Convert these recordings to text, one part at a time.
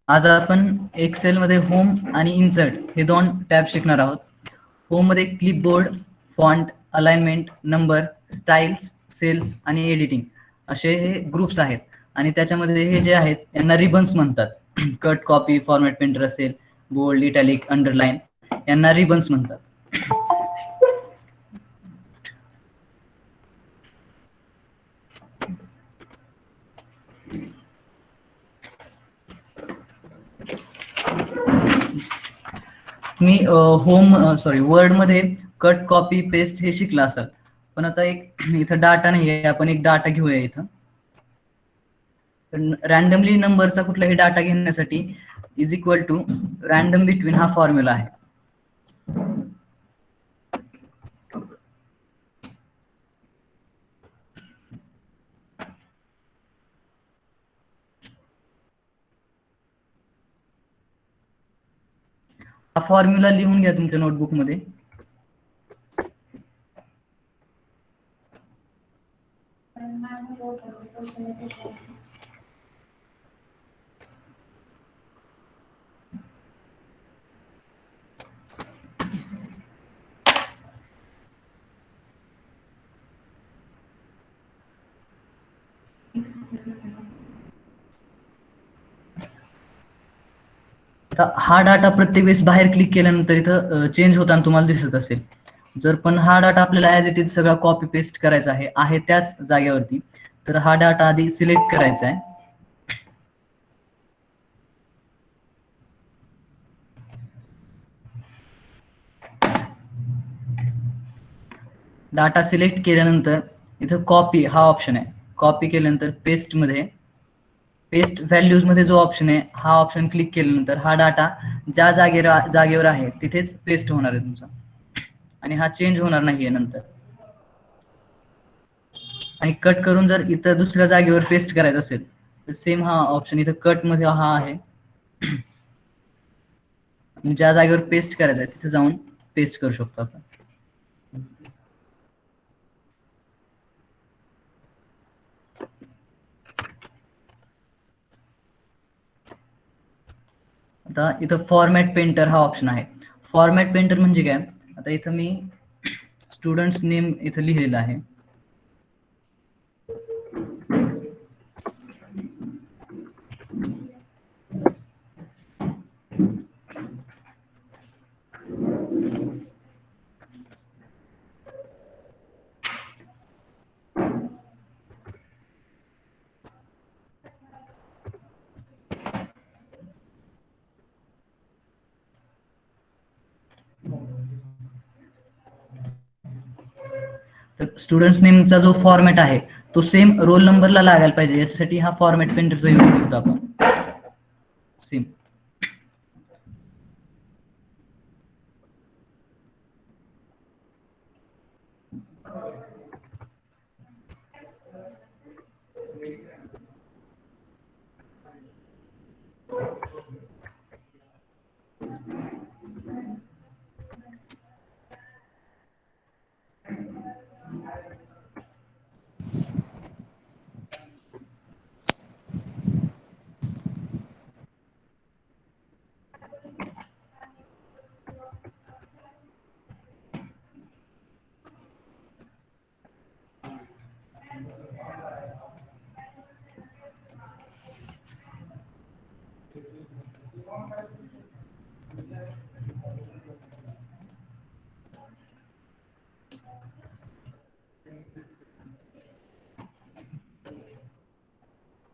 आज आपण एक्सेल मध्ये होम आणि इन्सर्ट हे दोन टॅब शिकणार आहोत. होम मध्ये clipboard, font, alignment, number, styles, cells आणि एडिटिंग असे हे ग्रुप्स आहेत. आणि त्याच्यामध्ये हे जे आहेत यांना रिबन्स म्हणतात. कट, कॉपी, फॉर्मॅट पेंटर असेल, बोल्ड, इटॅलिक, अंडरलाईन यांना रिबन्स म्हणतात. मी वर्ड मध्ये कट, कॉपी, पेस्ट हे शिकला असाल. पण आता एक इथं डाटा नाहीये, आपण एक डाटा घेऊया. इथं रॅन्डमली नंबरचा कुठलाही डाटा घेण्यासाठी is equal to random between हा फॉर्म्युला आहे. हा फॉर्म्युला लिहून घ्या तुमच्या नोटबुक मध्ये. हा डाटा प्रत्येक वेळेस बाहेर क्लिक केल्यानंतर इथं चेंज होताना तुम्हाला दिसत असेल. जर पण हा डाटा आपल्याला ऍज इट इज सगळा कॉपी पेस्ट करायचा आहे त्याच जागेवरती, तर हा डाटा आधी सिलेक्ट करायचा आहे. डाटा सिलेक्ट केल्यानंतर इथं कॉपी हा ऑप्शन आहे. कॉपी केल्यानंतर पेस्ट मध्ये पेस्ट व्हॅल्यूज मध्ये जो ऑप्शन आहे हा ऑप्शन क्लिक केल्यानंतर हा डाटा ज्या जागेवर आहे तिथेच पेस्ट होणार आहे तुमचा, आणि हा चेंज होणार नाहीये नंतर. आणि कट करून जर इथं दुसऱ्या जागेवर पेस्ट करायचं असेल तर सेम हा ऑप्शन इथं कट मध्ये हा आहे. ज्या जागेवर पेस्ट करायचं आहे तिथे जाऊन पेस्ट करू शकतो आपण. आता इथं फॉर्मॅट पेंटर हा ऑप्शन आहे. फॉर्मॅट पेंटर म्हणजे काय, आता इथं मी स्टुडंट्स नेम इथं लिहिलेलं आहे. तर स्टुडंट्स नेमचा जो फॉर्मॅट आहे तो सेम रोल नंबरला लागायला पाहिजे, याच्यासाठी हा फॉर्मॅट पेंटरचा यूज करतो आपण. सेम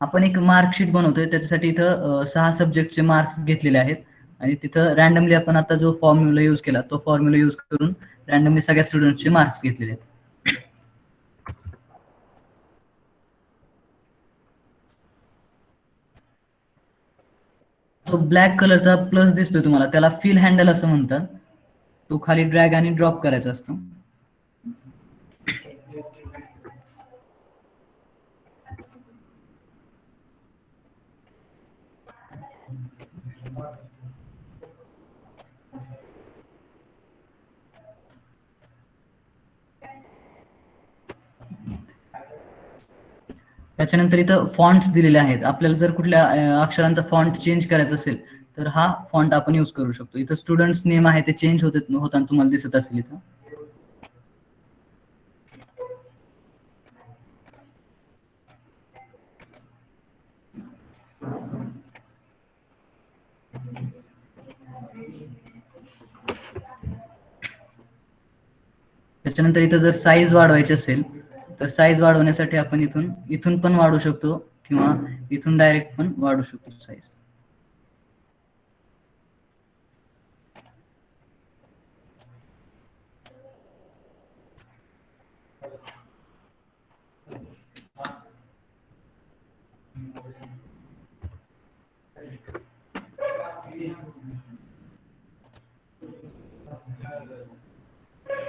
आपण एक मार्कशीट बनवतोय, त्याच्यासाठी इथं 6 सब्जेक्टचे मार्क्स घेतलेले आहेत. आणि तिथं रॅन्डमली आपण आता जो फॉर्म्युला यूज केला तो फॉर्म्युला यूज करून रॅन्डमली सगळ्या स्टुडंटचे मार्क्स घेतलेले आहेत. जो ब्लॅक कलरचा प्लस दिसतोय तुम्हाला त्याला फिल हँडल असं म्हणतात. तो खाली ड्रॅग आणि ड्रॉप करायचा असतो. त्याच्यानंतर इथं फॉन्ट्स दिलेले आहेत. आपल्याला जर कुठल्या अक्षरांचा फॉन्ट चेंज करायचा असेल तर हा फॉन्ट आपण यूज करू शकतो. इथं स्टुडंट्स नेम आहे ते चेंज होताना तुम्हाला दिसत असेल इथं. त्याच्यानंतर इथं जर साईज वाढवायची असेल तर साईज वाढवण्यासाठी आपण इथून पण वाढवू शकतो किंवा इथून डायरेक्ट पण वाढवू शकतो साईज.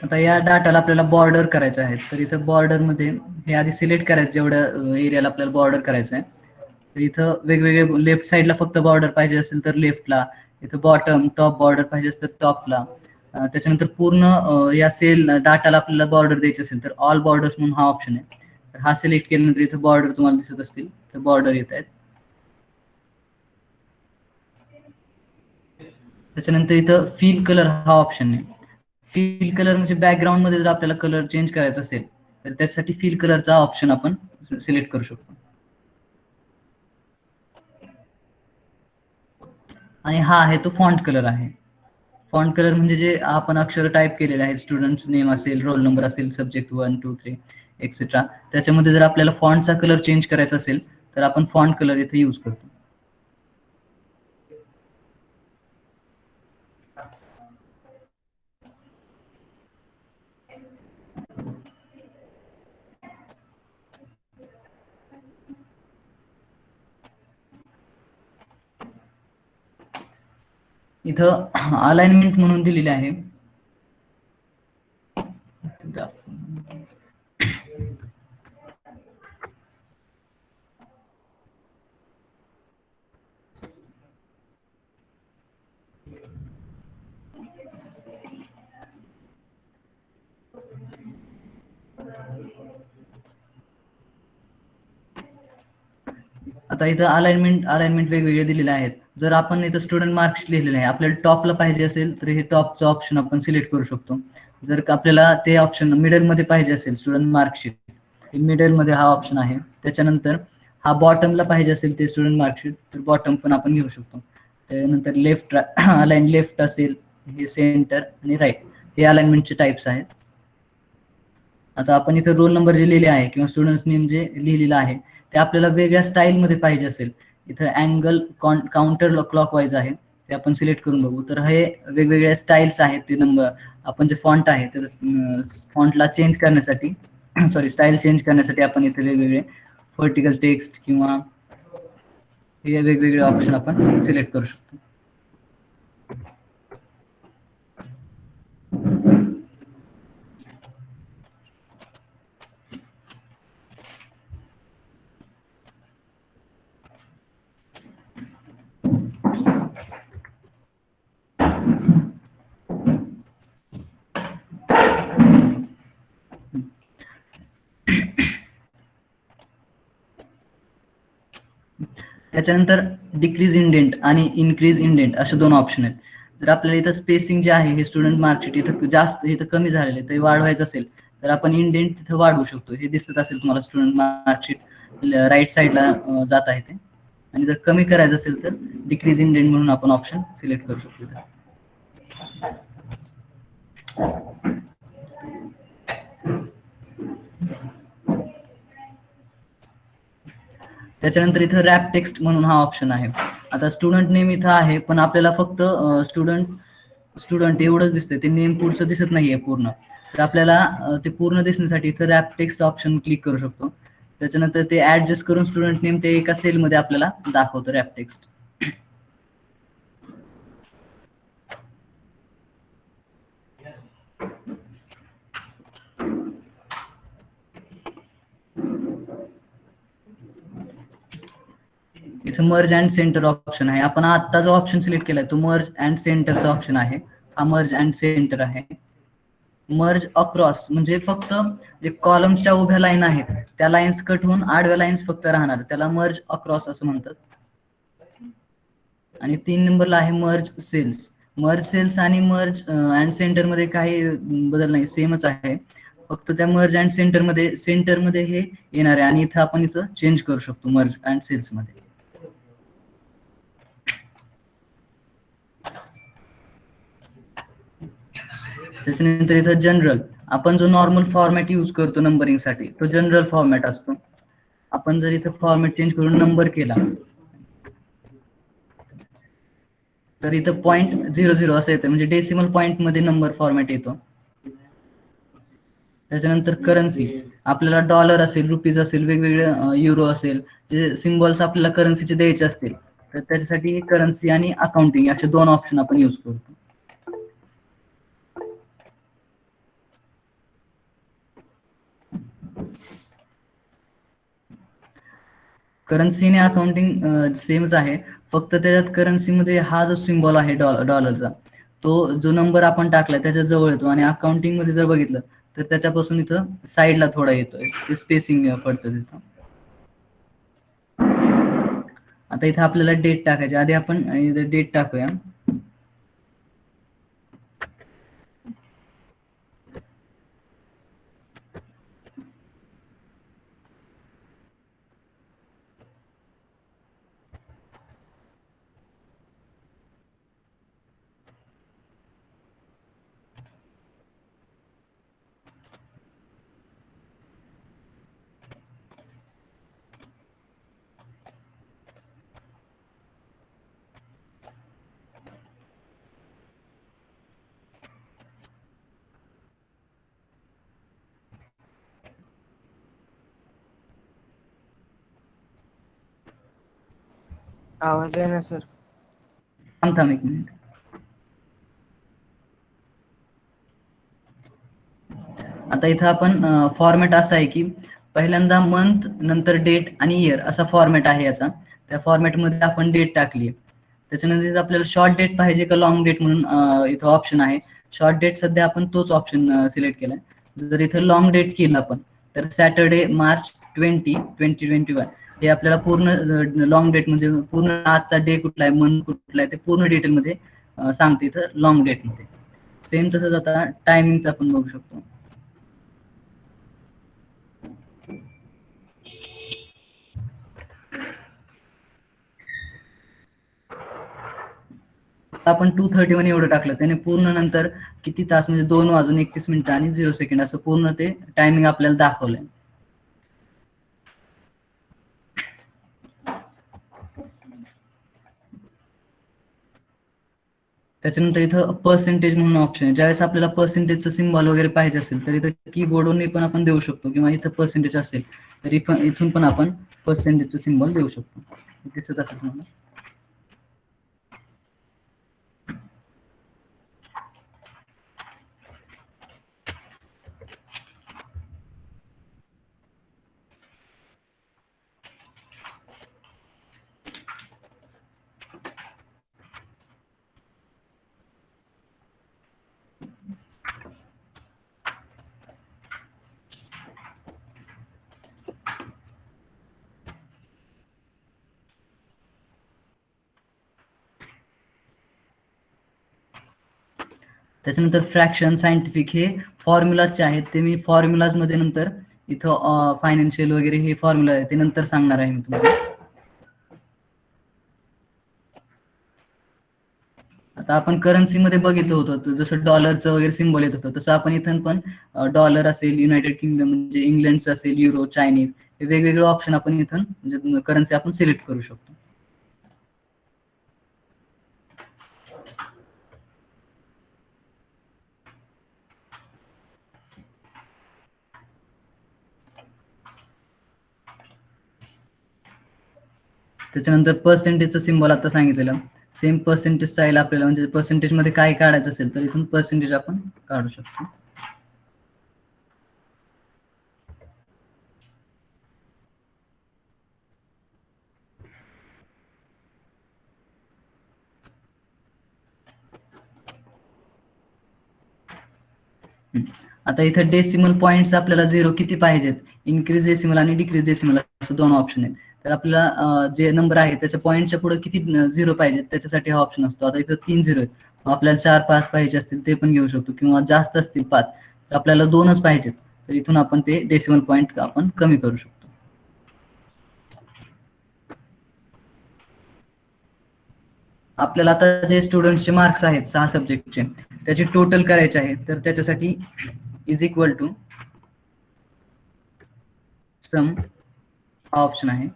आता या डाटाला आपल्याला बॉर्डर करायचं आहे. तर इथं बॉर्डर मध्ये हे आधी सिलेक्ट करायचं जेवढ्या एरियाला आपल्याला बॉर्डर करायचं आहे. तर इथं वेगवेगळे लेफ्ट साईडला फक्त बॉर्डर पाहिजे असेल तर लेफ्टला, इथं बॉटम टॉप बॉर्डर पाहिजे असेल तर टॉपला. त्याच्यानंतर पूर्ण या सेल डाटाला आपल्याला बॉर्डर द्यायची असेल तर ऑल बॉर्डर्स म्हणून हा ऑप्शन आहे. तर हा सिलेक्ट केल्यानंतर इथं बॉर्डर तुम्हाला दिसत असतील तर बॉर्डर येत आहेत. त्याच्यानंतर इथं फिल कलर हा ऑप्शन आहे. फिल कलर म्हणजे बॅकग्राऊंड मध्ये जर आपल्याला कलर चेंज करायचा असेल तर त्यासाठी फिल कलरचा ऑप्शन आपण सिलेक्ट करू शकतो. आणि हा आहे तो फॉन्ट कलर आहे. फॉन्ट कलर म्हणजे जे आपण अक्षर टाईप केलेले आहेत, स्टुडंट्स नेम असेल, रोल नंबर असेल, सब्जेक्ट 1, 2, 3 एक्सेट्रा, त्याच्यामध्ये जर आपल्याला फॉन्टचा कलर चेंज करायचा असेल तर आपण फॉन्ट कलर इथे यूज करतो. इथं अलाइनमेंट म्हणून दिलेले आहे. आता इथं अलाइनमेंट वेगवेगळे दिलेले आहेत. जर आपण इथं स्टुडंट मार्क्स लिहिलेले आहे, आपल्याला टॉपला पाहिजे असेल तर हे टॉपचं ऑप्शन आपण सिलेक्ट करू शकतो. जर आपल्याला ते ऑप्शन मिडल मध्ये पाहिजे असेल स्टुडंट मार्कशीट, मिडल मध्ये हा ऑप्शन आहे. त्याच्यानंतर हा बॉटमला पाहिजे असेल ते स्टुडंट मार्कशीट तर बॉटम पण आपण घेऊ शकतो. त्यानंतर लेफ्ट अलाइन लेफ्ट असेल, हे सेंटर आणि राईट, हे अलाइनमेंटचे टाइप्स आहेत. आता आपण इथं रोल नंबर जे लिहिले आहे किंवा स्टुडंट्स नेम जे लिहिलेलं आहे ते आपल्याला वेगळ्या स्टाईलमध्ये पाहिजे असेल, इथं अँगल काउंटर क्लॉकवाईज आहे, ते आपण सिलेक्ट करून बघू. तर हे वेगवेगळ्या स्टाईल्स आहेत. ते नंबर आपण जे फॉन्ट आहे तर फॉन्टला चेंज करण्यासाठी सॉरी स्टाईल चेंज करण्यासाठी आपण इथे वेगवेगळे व्हर्टिकल टेक्स्ट किंवा हे वेगवेगळे ऑप्शन आपण सिलेक्ट करू शकतो. त्याच्यानंतर डिक्रीज इंडेंट आणि इन्क्रीज इंडेंट असे दोन ऑप्शन आहेत. जर आपल्याला इथं स्पेसिंग जे आहे हे स्टुडंट मार्कशीट इथं जास्त इथं कमी झालेले ते वाढवायचं असेल तर आपण इंडेंट तिथं वाढवू शकतो. हे दिसत असेल तुम्हाला स्टुडंट मार्कशीट राईट साईडला जात आहे ते. आणि जर कमी करायचं असेल तर डिक्रीज इंडेंट म्हणून आपण ऑप्शन सिलेक्ट करू शकतो. त्याच्यानंतर इथं रॅप टेक्स्ट म्हणून हा ऑप्शन आहे. आता स्टुडंट नेम इथं आहे पण आपल्याला फक्त स्टुडंट एवढंच दिसतंय, ते नेम पुढचं दिसत नाहीये पूर्ण. तर आपल्याला ते पूर्ण दिसण्यासाठी इथं रॅप टेक्स्ट ऑप्शन क्लिक करू शकतो. त्याच्यानंतर ते ऍडजस्ट करून स्टुडंट नेम ते एका सेलमध्ये आपल्याला दाखवतो रॅप टेक्स्ट. इथं मर्ज अँड सेंटर ऑप्शन आहे. आपण आता जो ऑप्शन सिलेक्ट केलाय तो मर्ज अँड सेंटरचा ऑप्शन आहे. हा मर्ज अँड सेंटर आहे. मर्ज अक्रॉस म्हणजे फक्त जे कॉलमच्या उभ्या लाईन आहेत त्या लाईन्स कट होऊन आडव्या लाईन्स फक्त राहणार, त्याला मर्ज अक्रॉस असं म्हणतात. आणि 3 नंबरला आहे मर्ज सेल्स. मर्ज सेल्स आणि मर्ज अँड सेंटर मध्ये काही बदल नाही, सेमच आहे. फक्त त्या मर्ज अँड सेंटर मध्ये हे येणार आहे आणि इथं आपण इथं चेंज करू शकतो मर्ज अँड सेल्स मध्ये. त्याच्यानंतर इथं जनरल, आपण जो नॉर्मल फॉर्मॅट यूज करतो नंबरिंग साठी तो जनरल फॉर्मॅट असतो. आपण जर इथं फॉर्मॅट चेंज करून नंबर केला तर इथं 0.00 असं येतं, म्हणजे डेसिमल पॉईंट मध्ये नंबर फॉर्मॅट येतो. त्याच्यानंतर करन्सी, आपल्याला डॉलर असेल, रुपीज असेल, वेगवेगळे युरो असेल, जे सिम्बॉल्स आपल्याला करन्सीचे द्यायचे असतील तर त्याच्यासाठी करन्सी आणि अकाउंटिंग असे 2 ऑप्शन आपण यूज करतो. करन्सी आणि अकाउंटिंग सेमच आहे, फक्त त्याच्यात करन्सीमध्ये हा जो सिम्बॉल आहे डॉलरचा तो जो नंबर आपण टाकलाय त्याच्या जवळ येतो, आणि अकाउंटिंग मध्ये जर बघितलं तर त्याच्यापासून इथं साईडला थोडा येतोय, ते स्पेसिंग पडतं तिथं. आता इथं आपल्याला डेट टाकायची, आधी आपण इथं डेट टाकूया. आवाज आहे ना सर? थांब एक मिनिट. आता इथं आपण फॉर्मॅट असा आहे की पहिल्यांदा मंथ, नंतर डेट आणि इयर असा फॉर्मॅट आहे याचा. त्या फॉर्मॅटमध्ये आपण डेट टाकली, त्याच्यानंतर आपल्याला शॉर्ट डेट पाहिजे का लॉंग डेट म्हणून इथं ऑप्शन आहे. शॉर्ट डेट सध्या आपण तोच ऑप्शन सिलेक्ट केलाय. जर इथं लॉंग डेट केलं आपण तर सॅटर्डे मार्च 2021 हे आपल्याला पूर्ण लॉंग डेट म्हणजे पूर्ण आजचा डे कुठला आहे, मंथ कुठला आहे ते पूर्ण डिटेलमध्ये सांगते इथं लॉंग डेटमध्ये. सेम तसंच आता टायमिंगचा आपण बघू शकतो. आपण 2:31 एवढं टाकलं, त्याने पूर्ण नंतर किती तास म्हणजे 2:31 आणि 0 सेकंड असं पूर्ण ते टायमिंग आपल्याला दाखवलंय. त्याच्यानंतर इथं पर्सेंटेज म्हणून ऑप्शन आहे. ज्यावेळेस आपल्याला पर्सेंटेजचं सिम्बॉल वगैरे पाहिजे असेल तर इथं कीबोर्डवरून पण आपण देऊ शकतो, किंवा इथं पर्सेंटेज असेल तर इथून पण आपण पर्सेंटेजचं सिम्बॉल देऊ शकतो. दिसत असेल तुम्हाला. त्याच्यानंतर फ्रॅक्शन, सायंटिफिक हे फॉर्म्युलाचे आहेत, ते मी फॉर्म्युलाज मध्ये नंतर इथं फायनान्शियल वगैरे हे फॉर्म्युला आहे ते नंतर सांगणार आहे मी तुम्हाला. आता आपण करन्सीमध्ये बघितलं होतं जसं डॉलरचं वगैरे सिम्बॉल येत होतं, तसं आपण इथं पण डॉलर असेल, युनायटेड किंगडम म्हणजे इंग्लंडचं असेल, युरो, चायनीज हे वेगवेगळे ऑप्शन आपण इथून म्हणजे करन्सी आपण सिलेक्ट करू शकतो. त्याच्यानंतर पर्सेंटेजचं सिम्बॉल आता सांगितलेलं, सेम पर्सेंटेज स्टाईल आपल्याला म्हणजे पर्सेंटेज मध्ये काय काढायचं असेल तर इथून पर्सेंटेज आपण काढू शकतो. आता इथं डेसिमल पॉईंट्स आपल्याला 0 किती पाहिजेत, इन्क्रीज डेसिमल आणि डिक्रीज डेसिमल असं दोन ऑप्शन आहेत. तर आपल्याला जे नंबर आहे त्याच्या पॉईंटच्या पुढे किती 0 पाहिजेत त्याच्यासाठी हा ऑप्शन असतो. आता इथं 3 0 आहेत, आपल्याला 4 5 पाहिजे असतील ते पण घेऊ शकतो, किंवा जास्त असतील 5 तर आपल्याला 2च पाहिजेत, तर इथून आपण ते डेसिमल पॉईंट आपण कमी करू शकतो. आपल्याला आता जे स्टुडंट्सचे मार्क्स आहेत 6 सब्जेक्टचे त्याचे टोटल करायचे आहे, तर त्याच्यासाठी इज इक्वल टू सम हा ऑप्शन आहे.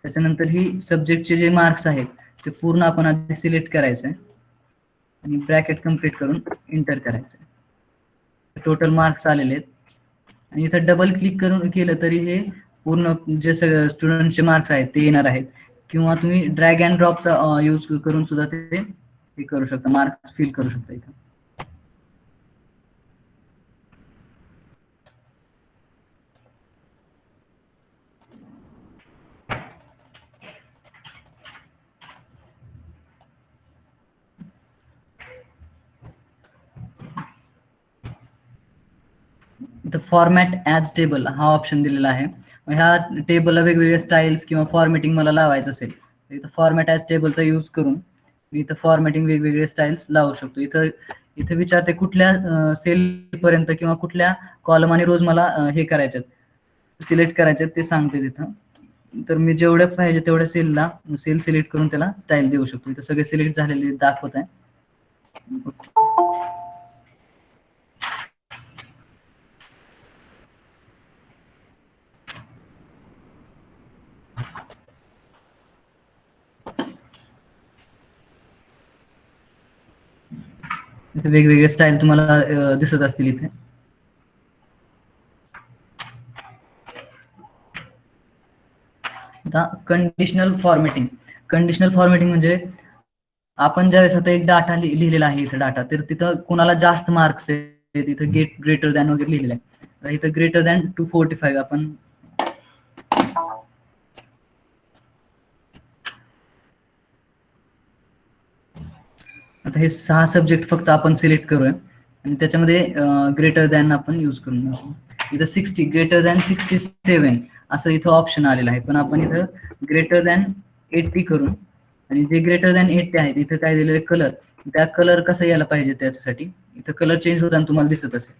त्याच्यानंतर ही सब्जेक्टचे जे मार्क्स आहेत ते पूर्ण आपण आधी सिलेक्ट करायचं आहे आणि ब्रॅकेट कम्प्लीट करून एंटर करायचं आहे. टोटल मार्क्स आलेले आहेत आणि इथं डबल क्लिक करून केलं तरी हे पूर्ण जे सगळं स्टुडंटचे मार्क्स आहेत ते येणार आहेत, किंवा तुम्ही ड्रॅग अँड ड्रॉपचा यूज करून सुद्धा ते हे करू शकता, मार्क्स फिल करू शकता इथं. इथं फॉर्मॅट ॲज टेबल हा ऑप्शन दिलेला आहे. ह्या टेबलला वेगवेगळे स्टाईल्स किंवा फॉर्मॅटिंग मला लावायचं असेल तर इथं फॉर्मॅट ॲज टेबलचा यूज करून मी इथं फॉर्मॅटिंग वेगवेगळे स्टाईल्स लावू शकतो. इथं विचारते कुठल्या सेल पर्यंत किंवा कुठल्या कॉलम आणि रोज मला हे करायचे सिलेक्ट करायचे ते सांगते तिथं. तर मी जेवढ्या पाहिजे तेवढ्या सेल सिलेक्ट करून त्याला स्टाईल देऊ शकतो. इथं सगळे सिलेक्ट झालेले दाखवत आहे. इथे वेगवेगळे स्टाईल तुम्हाला दिसत असतील इथे. आता कंडिशनल फॉर्मॅटिंग म्हणजे आपण ज्यावेळेस आता एक डाटा लिहिलेला आहे इथं डाटा, तर तिथं कोणाला जास्त मार्क्स आहेत इथं गेट ग्रेटर दॅन वगैरे लिहिलेलं आहे. तर इथं ग्रेटर दॅन 245 आपण आता हे 6 सब्जेक्ट फक्त आपण सिलेक्ट करूया आणि त्याच्यामध्ये ग्रेटर दॅन आपण यूज करून इथं 60 ग्रेटर दॅन 67 असं इथं ऑप्शन आलेलं आहे, पण आपण इथं ग्रेटर दॅन 80 करून आणि जे ग्रेटर दॅन 80 आहेत इथं काय दिलेलं कलर, त्या कलर कसं यायला पाहिजे त्याच्यासाठी इथं कलर चेंज होताना तुम्हाला दिसत असेल.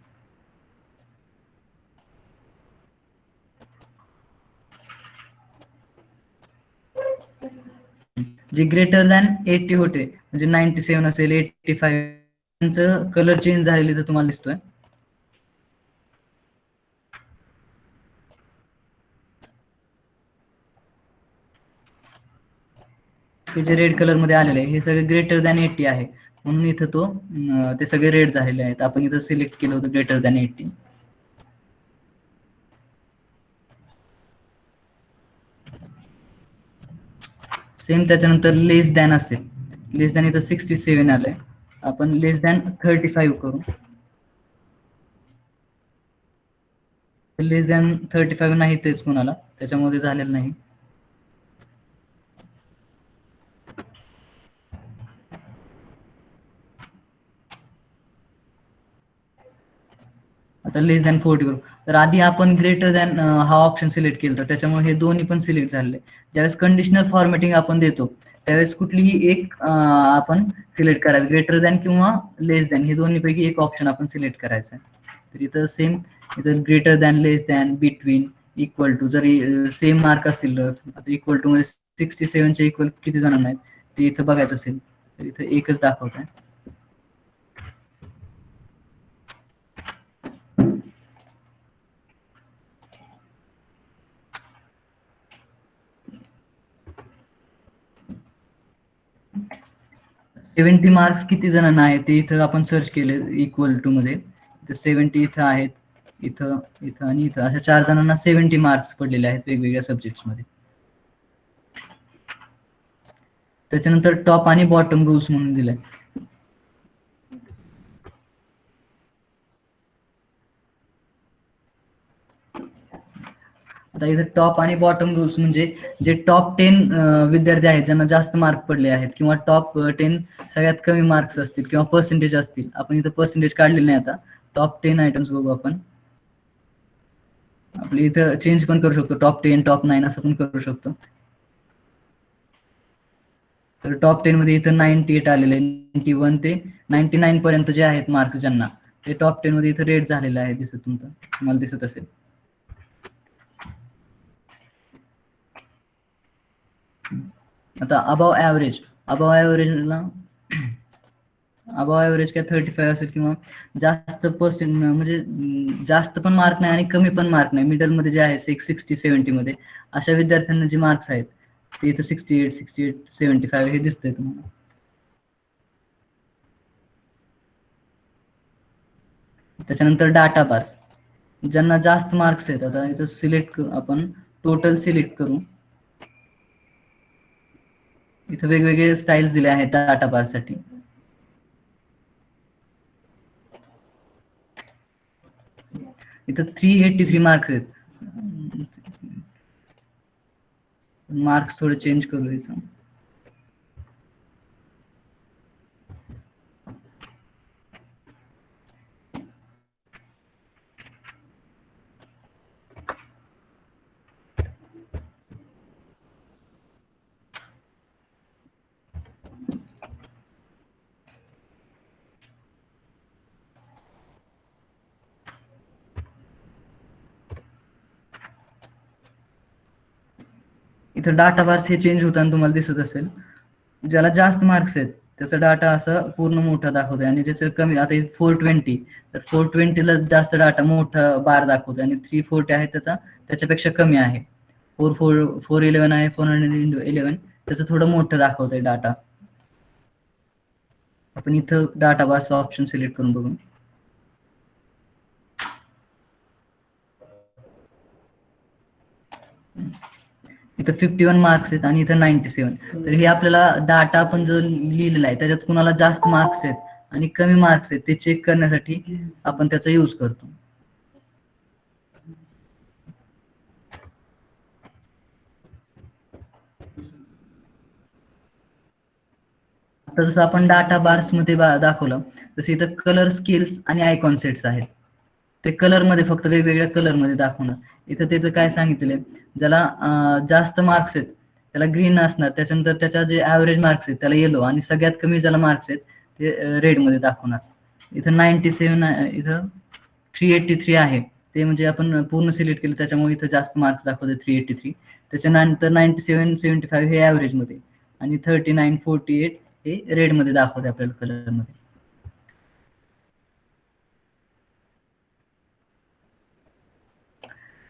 जे ग्रेटर दॅन 80 होते म्हणजे 97 असेल 85 त्यांचं कलर चेंज झालेले तर तुम्हाला दिसतोय. हे जे रेड कलर मध्ये आलेले आहे हे सगळे ग्रेटर दॅन 80 आहे, म्हणून इथं ते सगळे रेड झालेले आहेत. आपण इथं सिलेक्ट केलं होतं ग्रेटर दॅन 80. सेम त्याच्यानंतर लेस दॅन असेल, लेस दॅन इथं 67 आलंय, आपण लेस दॅन 35 करू. लेस दॅन 35 नाही तेच कोणाला, त्याच्यामध्ये झालेलं नाही. आता लेस दॅन 40 करू. तर आधी आपण ग्रेटर दॅन हा ऑप्शन सिलेक्ट केला तर त्याच्यामुळे हे दोन्ही पण सिलेक्ट झाले. ज्यावेळेस कंडिशनल फॉर्मॅटिंग आपण देतो त्यावेळेस कुठलीही एक आपण सिलेक्ट करायचं, ग्रेटर दॅन किंवा लेस दॅन हे दोन्हीपैकी एक ऑप्शन आपण सिलेक्ट करायचं आहे. तर इथं सेम इथं greater than, less than, between, equal to जरी सेम मार्क असतील, आता इक्वल टू मध्ये 67 चे इक्वल किती जणांना आहेत ते इथं बघायचं असेल तर इथं एकच दाखवत आहे. सेव्हन्टी मार्क्स किती जणांना आहेत ते इथं आपण सर्च केले इक्वल टू मध्ये, तर 70 इथं आहेत, इथं इथं आणि इथं अशा 4 जणांना 70 मार्क्स पडलेले आहेत वेगवेगळ्या सब्जेक्ट्स मध्ये. त्याच्यानंतर टॉप आणि बॉटम रूल्स म्हणून दिलंय. आता इथं टॉप आणि बॉटम रूल्स म्हणजे जे टॉप 10 विद्यार्थी आहेत ज्यांना जास्त मार्क पडले आहेत किंवा टॉप 10 सगळ्यात कमी मार्क्स असतील किंवा पर्सेंटेज असतील, आपण इथं पर्सेंटेज काढलेले नाही, आता टॉप 10 आयटम्स बघू आपण. आपली इथं चेंज पण करू शकतो, टॉप 10 टॉप 9 असं पण करू शकतो. तर टॉप 10 मध्ये इथं 98 आलेले, 91 ते 99 पर्यंत जे आहेत मार्क्स ज्यांना, ते टॉप 10 मध्ये इथं रेट झालेलं आहे, तुम्हाला दिसत असेल. आता अबाव ऍव्हरेज काय 35 असेल किंवा जास्त पर्सेंट म्हणजे जास्त पण मार्क नाही आणि कमी पण मार्क नाही, मिडल मध्ये जे आहे 60-70 मध्ये अशा विद्यार्थ्यांना जे मार्क्स आहेत ते इथं 68, 75 हे दिसतंय तुम्हाला. त्याच्यानंतर डाटा बार्स, ज्यांना जास्त मार्क्स आहेत, आता इथं सिलेक्ट आपण टोटल सिलेक्ट करू. इथं वेगवेगळे स्टाईल्स दिले आहेत डाटा बार साठी. इथं 383 मार्क्स आहेत. मार्क्स थोडे चेंज करू इथं. इथं डाटा बार्स हे चेंज होताना तुम्हाला दिसत असेल. ज्याला जास्त मार्क्स आहेत त्याचा डाटा असा पूर्ण मोठा दाखवतोय आणि ज्याचं कमी, आता 420 तर 420 ला जास्त डाटा मोठा बार दाखवतोय आणि 340 आहे त्याच्यापेक्षा कमी आहे. 411 आहे, 411 त्याचं थोडं मोठं दाखवतंय डाटा. आपण इथं डाटा बारचा ऑप्शन सिलेक्ट करून बघू. इथं 51 मार्क्स आहेत आणि इथं 97. तर हे आपल्याला डाटा आपण जो लिहिलेला आहे त्याच्यात कुणाला जास्त मार्क्स आहेत आणि कमी मार्क्स आहेत ते चेक करण्यासाठी आपण त्याचा यूज करतो. आता जसं आपण डाटा बार्स मध्ये दाखवलं तसं इथं कलर स्केल्स आणि आयकॉन सेट्स आहेत. ते कलर मध्ये फक्त वेगवेगळ्या कलर मध्ये दाखवणार. इथं तिथं काय सांगितले, ज्याला जास्त मार्क्स आहेत त्याला ग्रीन असणार, त्याच्यानंतर त्याच्या जे ऍव्हरेज मार्क्स आहेत त्याला येलो आणि सगळ्यात कमी ज्याला मार्क्स आहेत ते रेड मध्ये दाखवणार. इथं 97 इथं 383 आहे, ते म्हणजे आपण पूर्ण सिलेक्ट केलं त्याच्यामुळे इथं जास्त मार्क्स दाखवते 383. त्याच्यानंतर 97, 75 हे ऍव्हरेज मध्ये आणि 39, 48 हे रेड मध्ये दाखवते आपल्याला कलर मध्ये.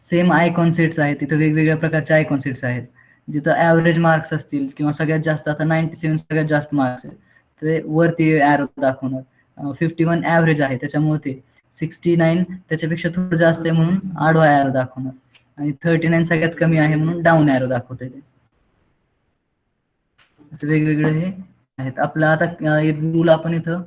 सेम आयकॉन सेट्स आहेत, तिथं वेगवेगळ्या प्रकारचे आयकॉन सेट्स आहेत. जिथं ऍव्हरेज मार्क्स असतील किंवा सगळ्यात जास्त, आता 97 सगळ्यात जास्त मार्क्स आहेत ते वरती ऍरो दाखवणार. 51 ऍव्हरेज आहे त्याच्यामुळे ते 69 त्याच्यापेक्षा थोडं जास्त आहे म्हणून आडवा ऍरो दाखवणार आणि 39 सगळ्यात कमी आहे म्हणून डाऊन ऍरो दाखवते ते. असं वेगवेगळे हे आहेत. आपला आता रूल आपण इथं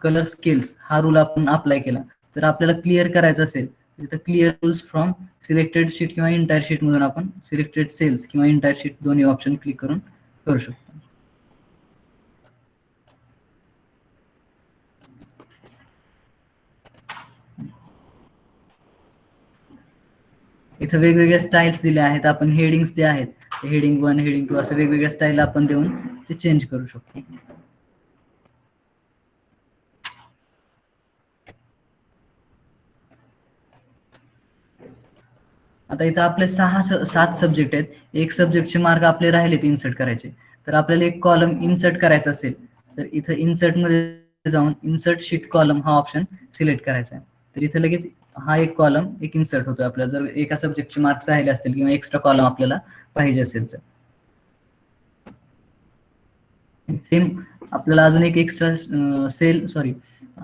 कलर स्केल्स हा रूल आपण अप्लाय केला. जर आपल्याला क्लिअर करायचं असेल तर clear rules from selected sheet किंवा इंटायर शीट मधून आपण सिलेक्टेड सेल्स किंवा इंटायर शीट दोन्ही ऑप्शन क्लिक करून करू शकतो. इथं वेगवेगळ्या स्टाईल्स दिल्या आहेत. आपण हेडिंग्स जे आहेत हेडिंग 1, हेडिंग 2 असं वेगवेगळ्या स्टाईल आपण देऊन ते चेंज करू शकतो. आता इथं आपले 7 सब्जेक्ट आहेत. एक सब्जेक्टचे मार्क आपले राहिलेत इन्सर्ट करायचे. तर आपल्याला एक कॉलम इन्सर्ट करायचा असेल तर इथं इन्सर्ट मध्ये जाऊन इन्सर्ट शीट कॉलम हा ऑप्शन सिलेक्ट करायचा आहे. तर इथं लगेच हा एक कॉलम इन्सर्ट होतो आपल्याला, जर एका सब्जेक्टचे मार्क्स राहिले असतील किंवा एक्स्ट्रा कॉलम आपल्याला पाहिजे असेल तर. सेम आपल्याला अजून एक एक्स्ट्रा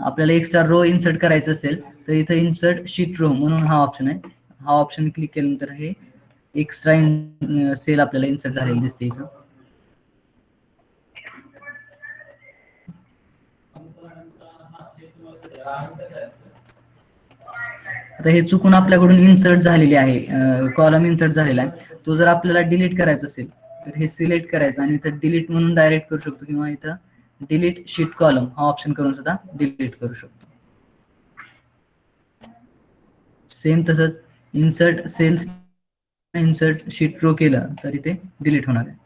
आपल्याला एक्स्ट्रा रो इन्सर्ट करायचं असेल तर इथं इन्सर्ट शीट रो म्हणून हा ऑप्शन आहे. हा ऑप्शन क्लिक केल्यानंतर हे एक्स्ट्रा सेल आपल्याला इन्सर्ट झालेली दिसते इथं. आता हे चुकून आपल्याकडून इन्सर्ट झालेली आहे, कॉलम इन्सर्ट झालेला आहे, तो जर आपल्याला डिलीट करायचा असेल तर हे सिलेक्ट करायचं आणि इथं डिलीट म्हणून डायरेक्ट करू शकतो, किंवा इथं डिलीट शीट कॉलम हा ऑप्शन करून सुद्धा डिलीट करू शकतो. सेम तसंच insert cells, insert sheet row केलं तर इथे डिलीट होणार आहे.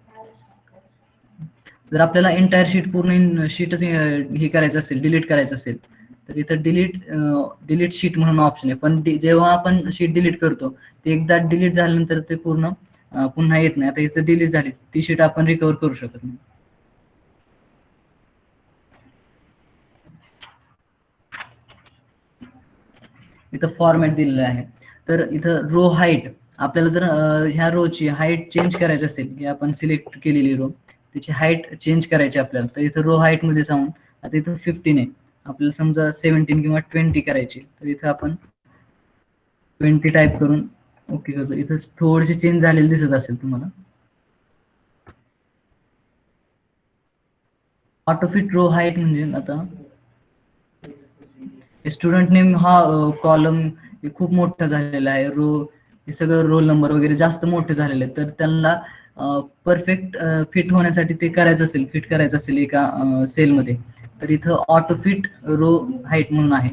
जर आपल्याला एंटायर शीट पूर्ण शीटच हे करायचं असेल, डिलीट करायचं असेल तर इथं डिलीट शीट म्हणून ऑप्शन आहे. पण जेव्हा आपण शीट डिलीट करतो ते एकदा डिलीट झाल्यानंतर ते पूर्ण पुन्हा येत नाही. आता इथं डिलीट झाली, ती शीट आपण रिकव्हर करू शकत नाही. इथं फॉर्मॅट दिलेलं आहे, तर इथं रो हाईट आपल्याला जर ह्या रोची हाईट चेंज करायची असेल, हे आपण सिलेक्ट केलेली रो त्याची हाईट चेंज करायची आपल्याला, तर इथं रो हाईट मध्ये जाऊन आता इथं 15 आहे, आपल्याला समजा 17 किंवा 20 करायची, तर इथं आपण 20 टाईप करून ओके करतो. इथं थोडेसे चेंज झालेले दिसत असेल तुम्हाला. ऑटो फिट रो हाईट म्हणजे आता स्टुडंट नेम हा कॉलम खूप मोठा झालेला आहे, रो हे सगळं रोल नंबर वगैरे जास्त मोठे झालेले आहेत, तर त्यांना परफेक्ट फिट होण्यासाठी ते करायचं असेल, फिट करायचं असेल एका सेलमध्ये, तर इथं ऑटो फिट रो हाईट म्हणून आहे.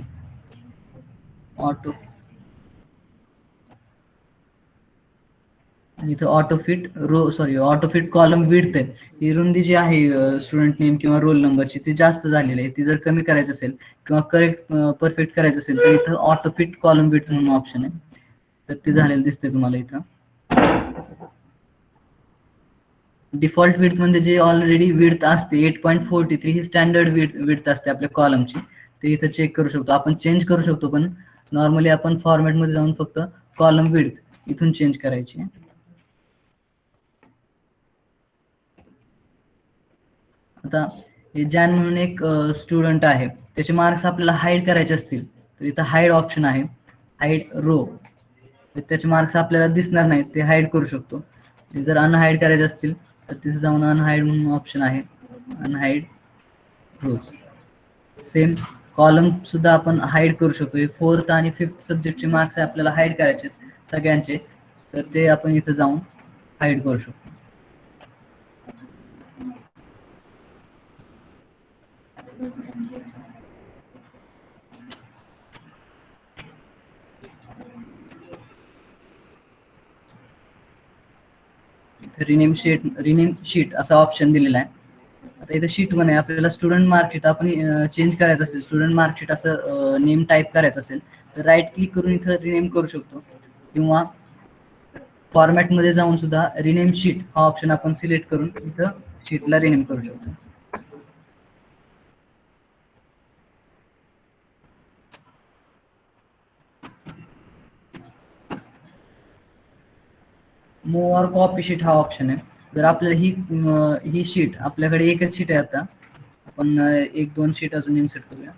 इथं ऑटो फिट कॉलम विड्थ आहे, ही रुंदी जी आहे स्टुडंट नेम किंवा रोल नंबरची ती जास्त झालेली आहे, ती जर कमी करायची असेल किंवा करेक्ट परफेक्ट करायचं असेल तर इथं ऑटो फिट कॉलम विड्थ म्हणून ऑप्शन आहे, तर ते झालेलं दिसते तुम्हाला इथं. डिफॉल्ट विड्थ म्हणजे जे ऑलरेडी विड्थ असते 8.43 ही स्टँडर्ड विड्थ असते आपल्या कॉलमची, ते इथं चेक करू शकतो. आपण चेंज करू शकतो, पण नॉर्मली आपण फॉर्मॅट मध्ये जाऊन फक्त कॉलम विड्थ इथून चेंज करायची. आता हे जॅन म्हणून एक स्टुडंट आहे, त्याचे मार्क्स आपल्याला हाईड करायचे असतील तर इथं हाईड ऑप्शन आहे, हाईड रो, त्याचे मार्क्स आपल्याला दिसणार नाहीत, ते हाईड करू शकतो. जर अनहाईड करायचे असतील तर तिथे जाऊन अनहाईड म्हणून ऑप्शन आहे, अनहाईड रोज. सेम कॉलम सुद्धा आपण हाईड करू शकतो. हे 4th आणि 5th सब्जेक्टचे मार्क्स आपल्याला हाईड करायचे सगळ्यांचे, तर ते आपण इथं जाऊन हाईड करू शकतो. रिनेम शीट असा ऑप्शन दिलेला आहे. आता इथे शीट 1 आहे, आपल्याला स्टुडंट मार्कशीट आपण चेंज करायचं असेल, स्टुडंट मार्कशीट असं नेम टाईप करायचं असेल तर राईट क्लिक करून इथं रिनेम करू शकतो, किंवा फॉर्मॅट मध्ये जाऊन सुद्धा रिनेम शीट हा ऑप्शन आपण सिलेक्ट करून इथं शीटला रिनेम करू शकतो. मूव्ह ऑर कॉपी शीट हा ऑप्शन आहे. जर आपल्याला ही शीट, आपल्याकडे एकच शीट आहे, आता आपण 1-2 शीट अजून इन्सर्ट करूया.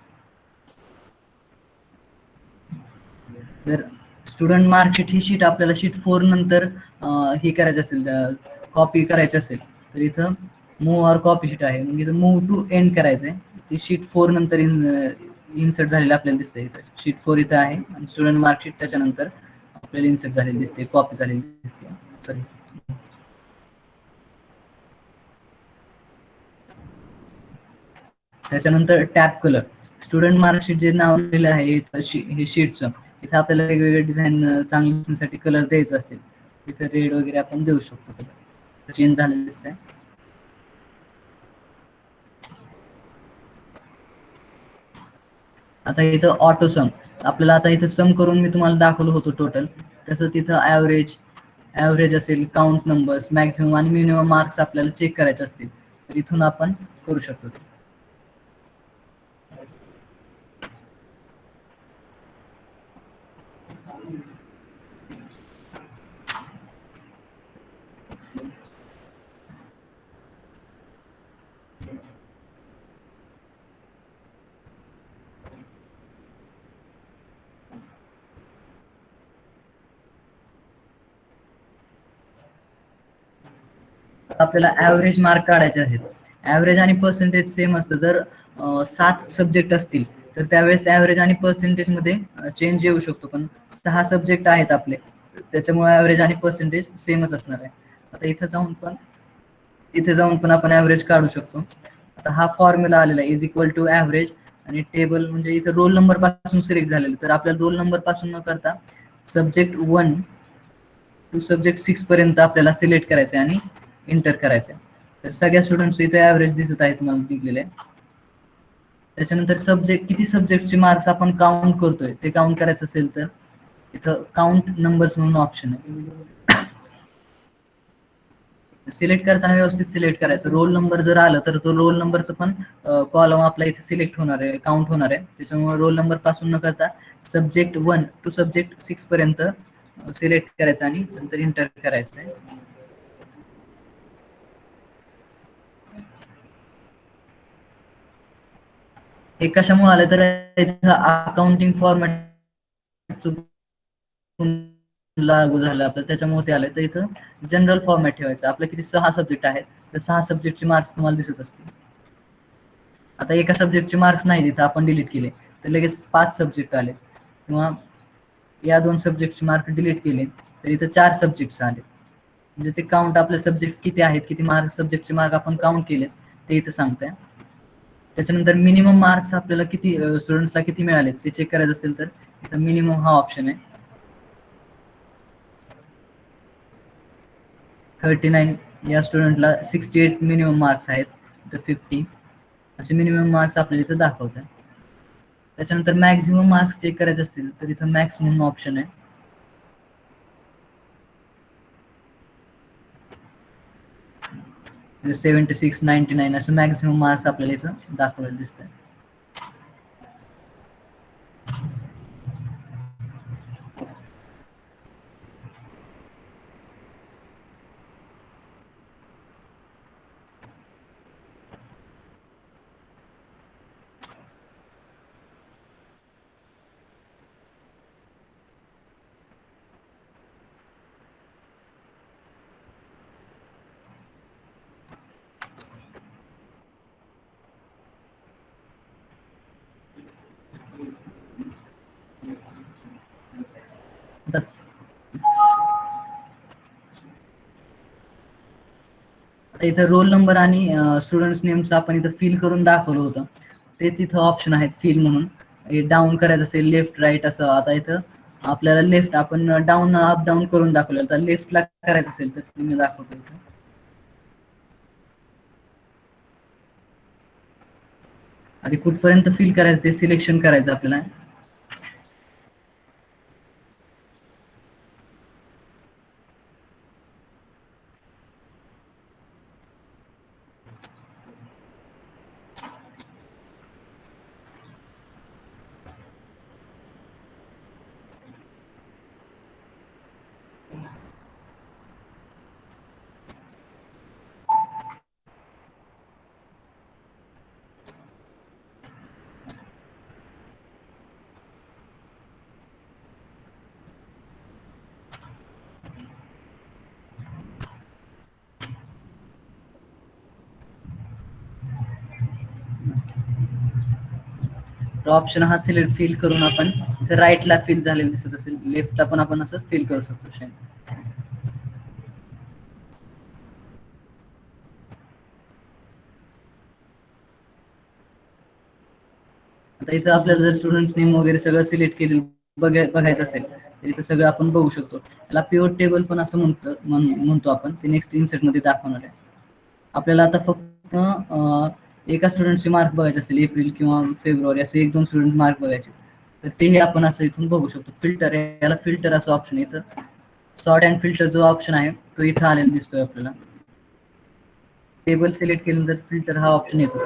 जर स्टुडंट मार्कशीट ही शीट आपल्याला शीट 4 नंतर हे करायचं असेल, कॉपी करायची असेल, तर इथं मूव्ह ऑर कॉपी शीट आहे, म्हणजे इथं मूव्ह टू एंड करायचंय, ती शीट 4 नंतर इन्सर्ट झालेली आपल्याला दिसते. इथं शीट 4 इथं आहे आणि स्टुडंट मार्कशीट त्याच्यानंतर आपल्याला इन्सर्ट झालेली दिसते, कॉपी झालेली दिसते. सॉरी, त्याच्यानंतर टॅब कलर, स्टुडंट मार्कशीट जे नाव लिहिलेलं आहे हे शीटचं, इथं आपल्याला वेगवेगळे डिझाईन चांगले दिसण्यासाठी कलर द्यायचे असतील, इथं रेड वगैरे आपण देऊ शकतो. चेंज झालेलं दिसतंय. आता इथं ऑटो सम, आपल्याला आता इथं सम करून मी तुम्हाला दाखवलं होतं टोटल, तसं तिथं ॲव्हरेज असेल, काउंट नंबर्स, मॅक्सिमम आणि मिनिमम मार्क्स आपल्याला चेक करायचे असतील तर इथून आपण करू शकतो. आपल्याला ॲव्हरेज मार्क काढायचे आहेत. ॲव्हरेज आणि पर्सेंटेज सेम असतं. जर 7 सब्जेक्ट असतील तर त्यावेळेस ऍव्हरेज आणि पर्सेंटेज मध्ये चेंज येऊ शकतो, पण 6 सब्जेक्ट आहेत आपले, त्याच्यामुळे ऍव्हरेज आणि पर्सेंटेज सेमच असणार आहे. आता इथे जाऊन पण आपण ऍव्हरेज काढू शकतो. आता हा फॉर्म्युला आलेला आहे, इज इक्वल टू ऍव्हरेज आणि टेबल म्हणजे इथे रोल नंबर पासून सिलेक्ट झालेलं, तर आपल्याला रोल नंबर पासून न करता सब्जेक्ट 1 टू सब्जेक्ट 6 पर्यंत आपल्याला सिलेक्ट करायचं आहे आणि एंटर करायचं आहे. तर सगळ्या स्टुडंट्स इथे ऍव्हरेज दिसत आहे तुम्हाला दिलेले. त्याच्यानंतर सब्जेक्ट किती सब्जेक्टचे मार्क्स आपण काउंट करतोय ते काउंट करायचं असेल तर इथं काउंट नंबर्स म्हणून ऑप्शन आहे. सिलेक्ट करताना व्यवस्थित सिलेक्ट करायचं. रोल नंबर जर आलं तर तो रोल नंबरचं पण कॉलम आपला इथे सिलेक्ट होणार आहे, काउंट होणार आहे. त्याच्यामुळे रोल नंबर पासून न करता सब्जेक्ट 1 टू सब्जेक्ट 6 पर्यंत सिलेक्ट करायचं आणि नंतर एंटर करायचं आहे. हे कशामुळे आलं तर इथं अकाउंटिंग फॉर्मॅट लागू झालं आपलं, त्याच्यामुळे ते आलं. तर इथं जनरल फॉर्मॅट ठेवायचं. आपलं किती 6 सब्जेक्ट आहेत, तर 6 सब्जेक्टचे मार्क्स तुम्हाला दिसत असतील. आता एका सब्जेक्टचे मार्क्स नाही तिथं आपण डिलीट केले तर लगेच 5 सब्जेक्ट आले, किंवा या 2 सब्जेक्टचे मार्क डिलीट केले तर इथं 4 सब्जेक्ट्स आले. म्हणजे ते काउंट आपले सब्जेक्ट किती आहेत, किती मार्क सब्जेक्टचे मार्क आपण काउंट केले ते इथं सांगतंय. त्याच्यानंतर मिनिमम मार्क्स आपल्याला किती स्टुडंट्सला किती मिळाले ते चेक करायचं असेल तर इथं मिनिमम हा ऑप्शन आहे. 39 या स्टुडंटला 68 मिनिमम मार्क्स आहेत, तर 50 असे मिनिमम मार्क्स आपल्याला इथं दाखवतात. त्याच्यानंतर मॅक्झिमम मार्क्स चेक करायचे असतील तर इथं मॅक्स म्हणून ऑप्शन आहे. म्हणजे 76, 99 असं मॅक्झिमम मार्क्स आपल्याला इथं दाखवलेलं दिसत आहे. आता इथं रोल नंबर आणि स्टुडंट्स नेमचं आपण इथं फिल करून दाखवलं होतं, तेच इथं ऑप्शन आहेत फिल म्हणून. डाऊन करायचं असेल लेफ्ट राईट असं. आता इथं आपल्याला लेफ्ट आपण डाऊन अप डाऊन करून दाखवलं, तर लेफ्टला करायचं असेल तर तुम्ही दाखवतो इथं. आधी कुठपर्यंत फिल करायचं ते सिलेक्शन करायचं आपल्याला. ऑप्शन हा सिलेक्ट फिल करून आपण राईटला फिल झालेलं दिसत असेल, लेफ्टला पण आपण असं फिल करू शकतो. आता इथं आपल्याला जर स्टुडंट्स नेम वगैरे सगळं सिलेक्ट केलेलं बघायचं असेल तर इथं सगळं आपण बघू शकतो. याला पिव्होट टेबल पण असं म्हणतो आपण. ते नेक्स्ट इन्सर्ट मध्ये दाखवणार आहे. आपल्याला आता फक्त एका स्टुडंटचे मार्क बघायचे असतील, एप्रिल किंवा फेब्रुवारी असे 1-2 स्टुडंट मार्क बघायचे, तर तेही आपण असं इथून बघू शकतो. फिल्टर आहे, याला फिल्टर असं ऑप्शन आहे. इथं सॉर्ट अँड फिल्टर जो ऑप्शन आहे तो इथं आलेला दिसतोय आपल्याला. टेबल सिलेक्ट केल्यानंतर फिल्टर हा ऑप्शन येतो.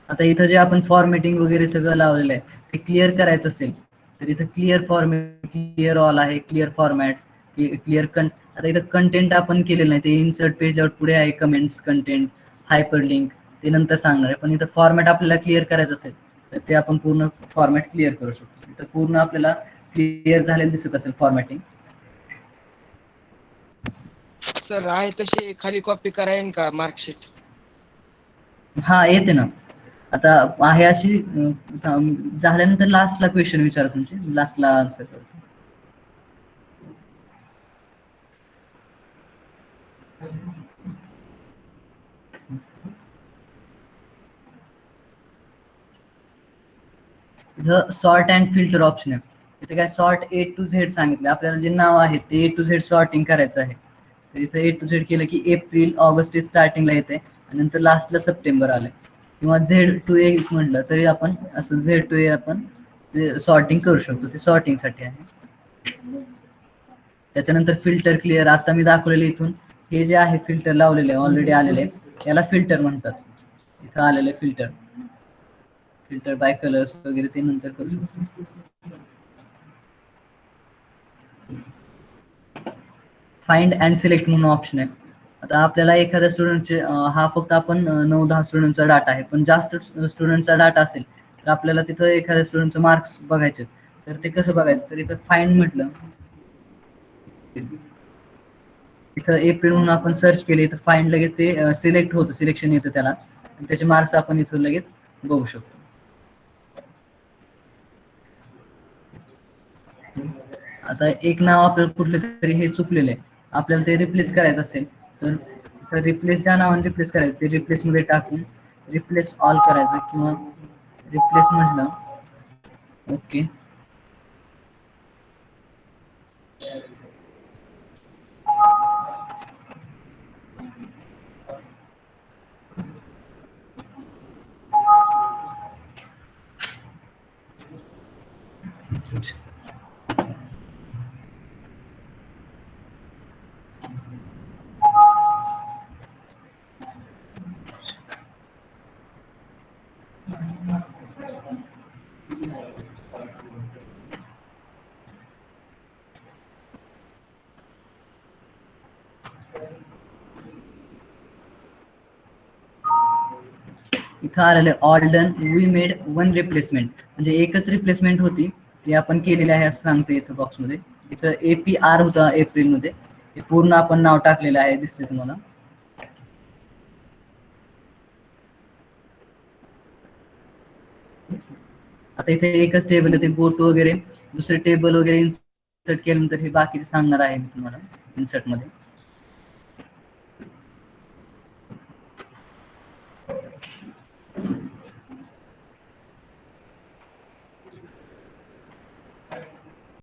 आता इथं जे आपण फॉर्मॅटिंग वगैरे सगळं लावलेलं आहे ते क्लिअर करायचं असेल तर इथं क्लिअर फॉर्मॅट, क्लिअर ऑल आहे, क्लिअर फॉर्मॅट्स, क्लिअर आता इथं कंटेंट आपण केलेलं नाही, ते इन्सर्ट पेज आउट पुढे आहे कमेंट्स, कंटेंट, हायपर लिंक ते नंतर सांगणार आहे. पण इथं फॉर्मॅट आपल्याला क्लिअर करायचं असेल तर ते आपण पूर्ण फॉर्मॅट क्लिअर करू शकतो. इथं पूर्ण आपल्याला क्लिअर झालेलं दिसत असेल फॉर्मॅटिंग. सर आहे तशी खाली कॉपी करायन का मार्कशीट? हा येते ना. आता आहे अशी झाल्यानंतर लास्टला क्वेश्चन विचारा तुमचे, लास्टला आन्सर करतो. इथं सॉर्ट अँड फिल्टर ऑप्शन आहे. इथे काय सॉर्ट A to Z सांगितले, आपल्याला जे नाव आहे ते A to Z सॉर्टिंग करायचं आहे. तर इथं A to Z केलं की एप्रिल ऑगस्ट स्टार्टिंगला येते आणि नंतर लास्टला सप्टेंबर आले. किंवा Z to A म्हटलं तरी आपण असं Z to A आपण सॉर्टिंग करू शकतो, ते सॉर्टिंगसाठी आहे. त्याच्यानंतर फिल्टर क्लिअर, आता मी दाखवलेले इथून हे जे आहे फिल्टर लावलेले ऑलरेडी आलेले याला फिल्टर म्हणतात. इथं आलेले फिल्टर, फिल्टर बाय कलर्स वगैरे ते नंतर करू शकतो. फाइंड अँड सिलेक्ट म्हणून ऑप्शन आहे. आता आपल्याला एखाद्या स्टुडंटचे हा फक्त आपण 9-10 स्टुडंटचा डाटा आहे, पण जास्त स्टुडंटचा डाटा असेल तर आपल्याला तिथं एखाद्या स्टुडंटचे मार्क्स बघायचे. तर ते कसं बघायचं, तर इथं फाइंड म्हटलं, इथं एप्रिल म्हणून आपण सर्च केले तर फाइंड लगेच ते सिलेक्ट होतं, सिलेक्शन येतं त्याला, आणि त्याचे मार्क्स आपण इथं लगेच बघू शकतो. आता एक नाव आपल्याला कुठले तरी हे चुकलेलं आहे, आपल्याला ते रिप्लेस करायचं असेल तर रिप्लेस ज्या नावाने रिप्लेस करायचं ते रिप्लेस मध्ये टाकून रिप्लेस ऑल करायचं किंवा रिप्लेस म्हटलं ओके. इथं आलेलं all done, we made one replacement, म्हणजे एकच रिप्लेसमेंट होती ती आपण केलेली आहे असं सांगते इथं बॉक्समध्ये. इथं APR होता एप्रिलमध्ये, हे पूर्ण आपण नाव टाकलेलं आहे, दिसते तुम्हाला. आता इथे एकच टेबल आहे, ते गो टू वगैरे दुसरे टेबल वगैरे इन्सर्ट केल्यानंतर हे बाकीचे सांगणार आहे मी तुम्हाला इन्सर्ट मध्ये.